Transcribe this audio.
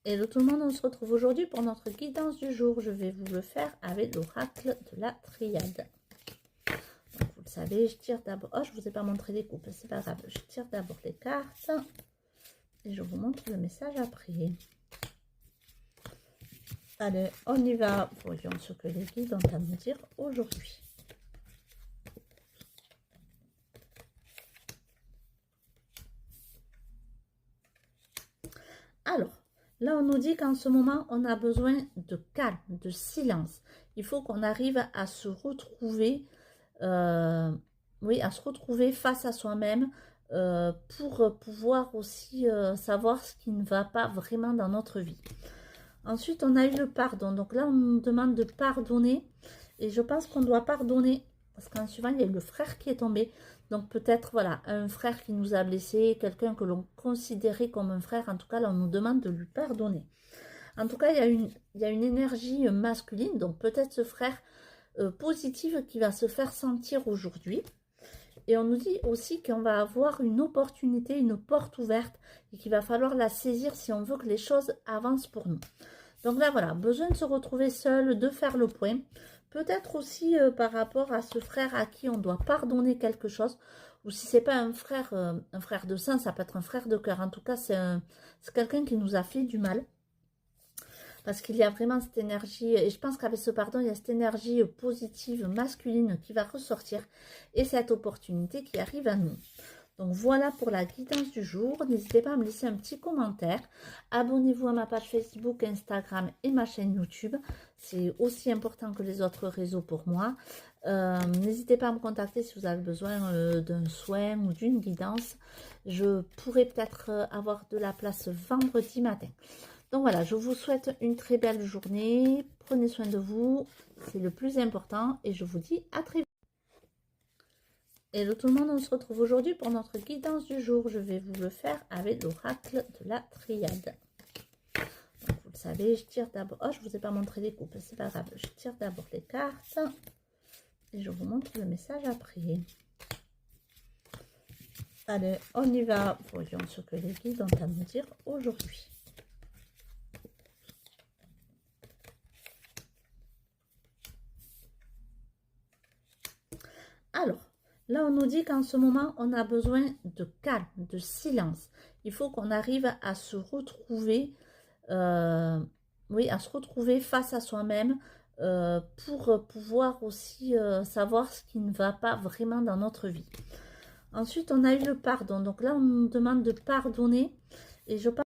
Hello tout le monde, on se retrouve aujourd'hui pour notre guidance du jour. Je vais vous le faire avec l'oracle de la triade. Donc, vous le savez, je tire d'abord... Oh, je ne vous ai pas montré les coupes, c'est pas grave. Je tire d'abord les cartes et je vous montre le message après. Allez, on y va. Voyons ce que les guides ont à nous dire aujourd'hui. Alors, là, on nous dit qu'en ce moment, on a besoin de calme, de silence. Il faut qu'on arrive à se retrouver, oui, à se retrouver face à soi-même pour pouvoir aussi savoir ce qui ne va pas vraiment dans notre vie. Ensuite, on a eu le pardon. Donc là, on nous demande de pardonner. Et je pense qu'on doit pardonner. Parce qu'en suivant, il y a eu le frère qui est tombé. Donc peut-être, voilà, un frère qui nous a blessés, quelqu'un que l'on considérait comme un frère. En tout cas, là, on nous demande de lui pardonner. En tout cas, il y a une énergie masculine. Donc peut-être ce frère positif qui va se faire sentir aujourd'hui. Et on nous dit aussi qu'on va avoir une opportunité, une porte ouverte et qu'il va falloir la saisir si on veut que les choses avancent pour nous. Donc là, voilà, besoin de se retrouver seul, de faire le point. Peut-être aussi par rapport à ce frère à qui on doit pardonner quelque chose. Ou si ce n'est pas un frère de sang, ça peut être un frère de cœur. En tout cas, c'est quelqu'un qui nous a fait du mal. Parce qu'il y a vraiment cette énergie, et je pense qu'avec ce pardon, il y a cette énergie positive, masculine qui va ressortir. Et cette opportunité qui arrive à nous. Donc voilà pour la guidance du jour. N'hésitez pas à me laisser un petit commentaire. Abonnez-vous à ma page Facebook, Instagram et ma chaîne YouTube. C'est aussi important que les autres réseaux pour moi. N'hésitez pas à me contacter si vous avez besoin d'un soin ou d'une guidance. Je pourrais peut-être avoir de la place vendredi matin. Donc voilà, je vous souhaite une très belle journée. Prenez soin de vous, c'est le plus important. Et je vous dis à très vite. Hello tout le monde, on se retrouve aujourd'hui pour notre guidance du jour. Je vais vous le faire avec l'oracle de la triade. Donc, vous le savez, je tire d'abord... Oh, je ne vous ai pas montré les coupes, c'est pas grave. Je tire d'abord les cartes et je vous montre le message après. Allez, on y va. Voyons ce que les guides ont à nous dire aujourd'hui. Alors, là, on nous dit qu'en ce moment, on a besoin de calme, de silence. Il faut qu'on arrive à se retrouver, oui, à se retrouver face à soi-même pour pouvoir aussi savoir ce qui ne va pas vraiment dans notre vie. Ensuite, on a eu le pardon. Donc là, on nous demande de pardonner. Et je pense